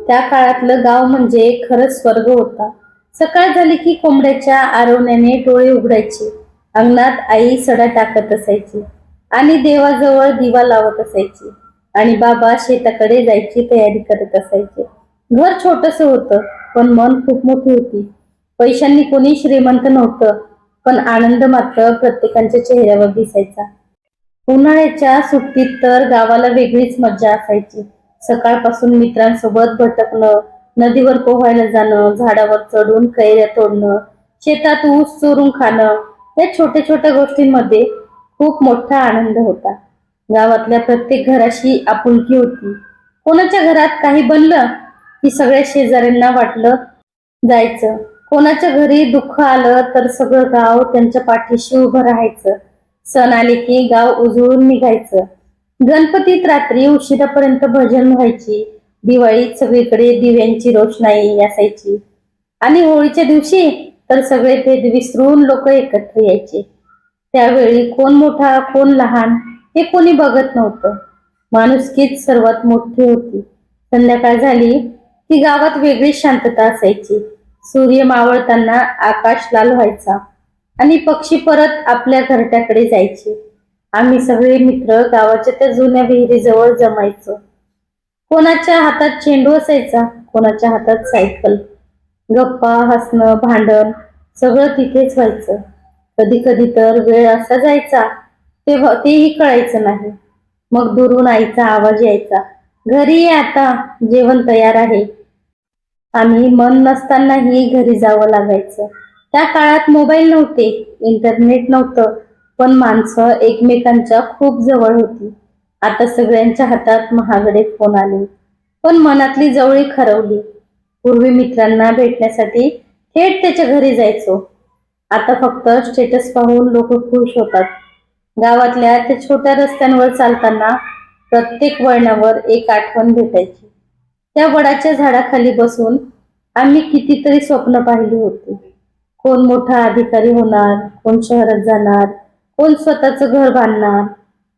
त्या काळातलं गाव म्हणजे खरंच स्वर्ग होता. सकाळ झाली की कोंबड्याच्या आरवण्याने डोळे उघडायचे. अंगणात आई सडा टाकत असायची आणि देवाजवळ दिवा लावत असायची आणि बाबा शेताकडे जायची तयारी करत असायचे. घर छोटस होतं, पण मन खूप मोठी होती. पैशांनी कोणी श्रीमंत नव्हतं, पण आनंद मात्र प्रत्येकाच्या चेहऱ्यावर दिसायचा. उन्हाळ्याच्या सुट्टीत तर गावाला वेगळीच मज्जा असायची. सकाळपासून मित्रांसोबत भटकणं, नदीवर पोहायला जाणं, झाडावर चढून कैऱ्या तोडणं, शेतात ऊस चोरून खाणं, या छोट्या छोट्या गोष्टींमध्ये खूप मोठा आनंद होता. गावातल्या प्रत्येक घराशी आपुलकी होती. कोणाच्या घरात काही बनलं की सगळ्या शेजाऱ्यांना वाटलं जायचं. कोणाच्या घरी दुःख आलं तर सगळं गाव त्यांच्या पाठीशी उभं राहायचं. सण आले की गाव उजळून निघायचं. गणपतीत रात्री उशिरापर्यंत भजन व्हायची. दिवाळीत सगळीकडे दिव्यांची रोषणाई असायची आणि होळीच्या दिवशी तर सगळे भेद विसरून लोक एकत्र यायचे. त्यावेळी कोण मोठा कोण लहान हे कोणी बघत नव्हतं. माणुसकीच सर्वात मोठी होती. संध्याकाळ झाली की गावात वेगळी शांतता असायची. सूर्य मावळताना आकाश लाल व्हायचा आणि पक्षी परत आपल्या घरट्याकडे जायचे. आम्ही सगळे मित्र गावाच्या त्या जुन्या विहिरीजवळ जमायचो. कोणाच्या हातात चेंडू असायचा, कोणाच्या हातात सायकल. गप्पा, हसणं, भांडण सगळं तिथेच व्हायचं. कधी कधी तर वेळ असा जायचा तेही कळायचं नाही. मग दुरून आईचा आवाज यायचा, घरी ये आता, जेवण तयार आहे. आम्ही मन नसतानाही घरी जावं लागायचं. त्या काळात मोबाईल नव्हते, इंटरनेट नव्हतं, पण माणसं एकमेकांच्या खूप जवळ होती. आता सगळ्यांच्या हातात महागडे फोन आले, पण मनातली जवळीक हरवली. पूर्वी मित्रांना भेटण्यासाठी थेट त्याच्या घरी जायचो. आता फक्त स्टेटस पाहून लोक खुश होतात. गावातल्या त्या छोट्या रस्त्यांवर चालताना प्रत्येक वळणावर एक आठवण भेटायची. त्या वडाच्या झाडाखाली बसून आम्ही कितीतरी स्वप्न पाहिली होती. कोण मोठा अधिकारी होणार, कोण शहरात जाणार, कोण स्वतःचं घर बांधणार.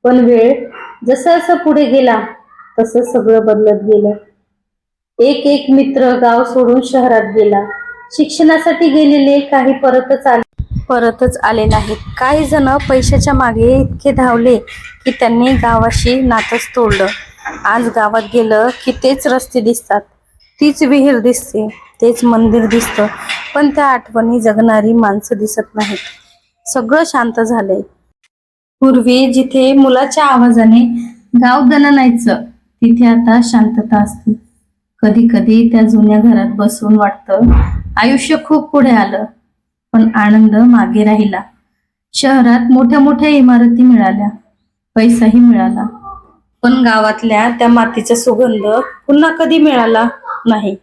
पण वेळ जसं असं पुढे गेला तसं सगळं बदलत गेलं. एक एक मित्र गाव सोडून शहरात गेला. शिक्षणासाठी गेलेले काही परतच आले नाहीत. काही जण पैशाच्या मागे इतके धावले की त्यांनी गावाशी नातंच तोडलं. आज गावात गेलं की तेच रस्ते दिसतात, तीच विहीर दिसते, तेच मंदिर दिसतं, पण त्या आठवणी जगणारी माणसं दिसत नाहीत. सगळं शांत झालंय. पूर्वी जिथे मुलाच्या आवाजाने गाव दणनायचं, तिथे आता शांतता असते. कधी कधी त्या जुन्या घरात बसून वाटतं आयुष्य खूप पुढे आलं, पण आनंद मागे राहिला. शहरात मोठ्या मोठ्या इमारती मिळाल्या, पैसाही मिळाला, पण गावातल्या त्या मातीचा सुगंध पुन्हा कधी मिळाला नाही.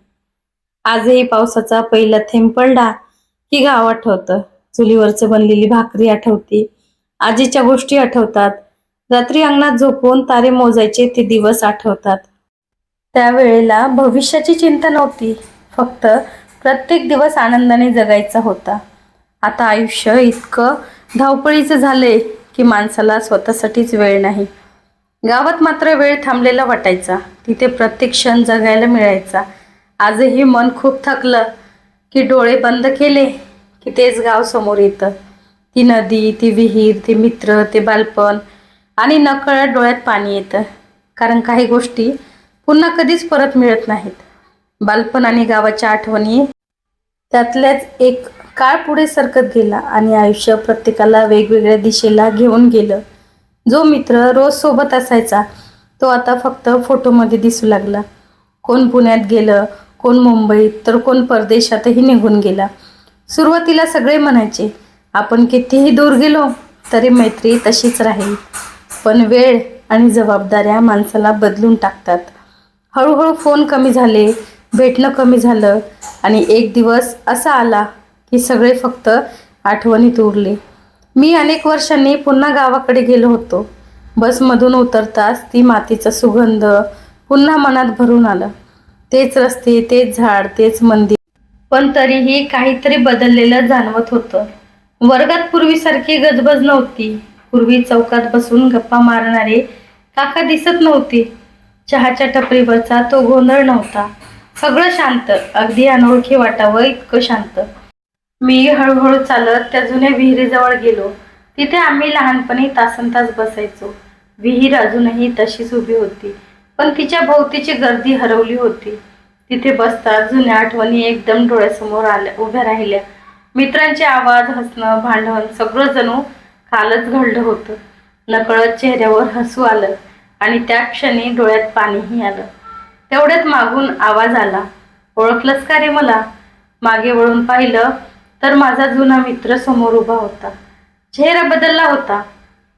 आजही पावसाचा पहिला थेंब पडला की गाव आठवतं. चुलीवरच बनलेली भाकरी आठवते, आजीच्या गोष्टी आठवतात, रात्री अंगणात झोपून तारे मोजायचे ते दिवस आठवतात. त्यावेळेला भविष्याची चिंता नव्हती, फक्त प्रत्येक दिवस आनंदाने जगायचा होता. आता आयुष्य इतकं धावपळीचं झालंय की माणसाला स्वतःसाठीच वेळ नाही. गावात मात्र वेळ थांबलेला वाटायचा, तिथे प्रत्येक क्षण जगायला मिळायचा. आजही मन खूप थकलं की डोळे बंद केले की तेच गाव समोर येतं. ती नदी, ती विहीर, ते मित्र, ते बालपण, आणि नकळत डोळ्यात पाणी येतं. कारण काही गोष्टी पुन्हा कधीच परत मिळत नाहीत. बालपण आणि गावाच्या आठवणी त्यातल्याच एक. काळ पुढे सरकत गेला आणि आयुष्य प्रत्येकाला वेगवेगळ्या दिशेला घेऊन गेलं. जो मित्र रोज सोबत असायचा तो आता फक्त फोटोमध्ये दिसू लागला. कोण पुण्यात गेलं, कोण मुंबईत, तर कोण परदेशातही निघून गेला. सुरुवातीला सगळे म्हणायचे आपण कितीही दूर गेलो तरी मैत्री तशीच राहील, पण वेळ आणि जबाबदाऱ्या माणसाला बदलून टाकतात. हळूहळू फोन कमी झाले, भेटणं कमी झालं आणि एक दिवस असा आला की सगळे फक्त आठवणीत उरले. मी अनेक वर्षांनी पुन्हा गावाकडे गेलो होतो. बसमधून उतरताच ती मातीचा सुगंध पुन्हा मनात भरून आलं. तेच रस्ते, तेच झाड, तेच मंदिर, पण तरीही काहीतरी बदललेलं जाणवत होतं. वर्गात पूर्वीसारखी गजबज नव्हती. पूर्वी चौकात बसून गप्पा मारणारे काका दिसत नव्हते. चहाच्या टपरीवरचा तो गोंधळ नव्हता. सगळं शांत, अगदी अनोळखी वाटावं इतकं शांत. मी हळूहळू चालत त्या जुन्या विहिरीजवळ गेलो. तिथे आम्ही लहानपणी तासनतास बसायचो. विहीर अजूनही तशीच उभी होती, पण तिच्या भोवतीची गर्दी हरवली होती. तिथे बसताच जुन्या आठवणी एकदम डोळ्यासमोर उभ्या राहिल्या. मित्रांचे आवाज, हसणं, भांडण सगळं जणू कालच घडलं होतं. नकळत चेहऱ्यावर हसू आलं आणि त्या क्षणी डोळ्यात पाणीही आलं. तेवढ्यात मागून आवाज आला, "ओळखलंस का रे मला?" मागे वळून पाहिलं तर माझा जुना मित्र समोर उभा होता. चेहरा बदलला होता,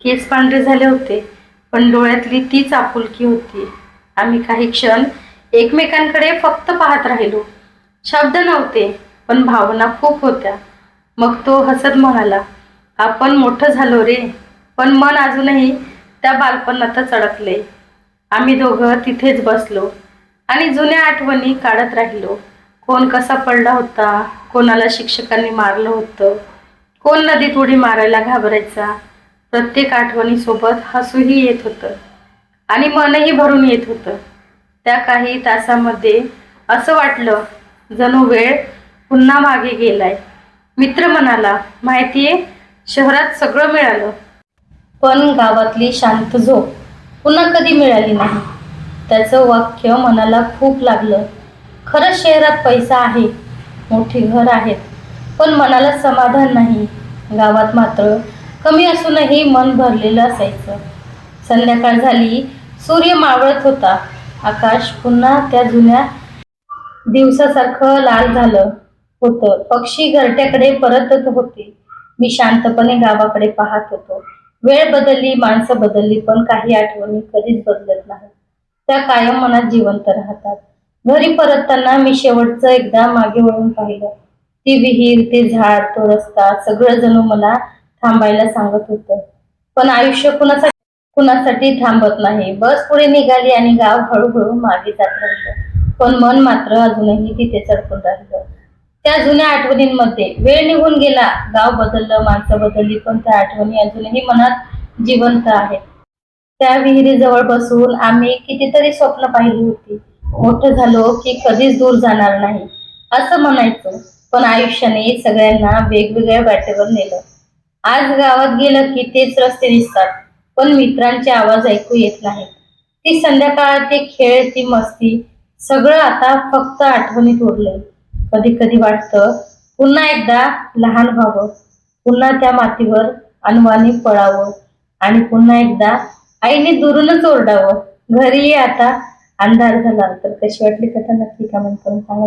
केस पांढरे झाले होते, पण डोळ्यातली तीच आपुलकी होती. आम्ही काही क्षण एकमेकांकडे फक्त पाहत राहिलो. शब्द नव्हते, पण भावना खूप होत्या. मग तो हसत म्हणाला, "आपण मोठं झालो रे, पण मन अजूनही त्या बालपणातच अडकले." आम्ही दोघं तिथेच बसलो आणि जुन्या आठवणी काढत राहिलो. कोण कसा पडला होता, कोणाला शिक्षकांनी मारलं होतं, कोण नदीत उडी मारायला घाबरायचा. प्रत्येक आठवणीसोबत हसूही येत होतं आणि मनही भरून येत होतं. त्या काही तासामध्ये असं वाटलं जणू वेळ पुन्हा मागे गेलाय. मित्र म्हणाला, "माहितीये, शहरात सगळं मिळालं, पण गावातली शांत झोप पुन्हा कधी मिळाली नाही." त्याचं वाक्य मनाला खूप लागलं. खरंच शहरात पैसा आहे, मोठी घर आहेत, पण मनाला समाधान नाही. गावात मात्र कमी असूनही मन भरलेलं असायचं. संध्याकाळ झाली, सूर्य मावळत होता. आकाश पुन्हा त्या जुन्या दिवसासारखं लाल झालं होतं. पक्षी घरट्याकडे परतत होते. मी शांतपणे गावाकडे पाहत होतो. वेळ बदलली, माणसं बदलली, पण काही आठवणी कधीच बदलत नाहीत. त्या कायम मनात जिवंत राहतात. घरी परतताना मी शेवटचं एकदा मागे वळून पाहिलं. ती विहीर, ते झाड, तो रस्ता सगळं जणू मला थांबायला सांगत होतं. पण आयुष्य कुणासाठी थांबत नाही. बस पुढे निघाली आणि गाव हळूहळू मागे जात राहिलं. पण मन मात्र अजूनही तिथेच अडकून राहिलं. त्या जुन्या आठवणींमध्ये. वेळ निघून गेला, गाव बदललं, माणसं बदलली, पण त्या आठवणी अजूनही मनात जिवंत आहेत. त्या विहिरीजवळ बसून आम्ही कितीतरी स्वप्न पाहिली होती. मोठं झालो की कधीच दूर जाणार नाही असं म्हणायचो, पण आयुष्याने सगळ्यांना वेगवेगळ्या वाटेवर नेलं. आज गावात गेलं की तेच रस्ते दिसतात, पण मित्रांचे आवाज ऐकू येत नाहीत. ती संध्याकाळ, ते खेळ, ती मस्ती सगळं आता फक्त आठवणीत उरलंय. कधी कधी वाटतं पुन्हा एकदा लहान व्हावं, पुन्हा त्या मातीवर अनवाणी पळावं आणि पुन्हा एकदा आईने दुरूनच ओरडावं, "घरी ये आता." अंधार झाला. तर कशी वाटली कथा नक्की कमेंट करून सांगा.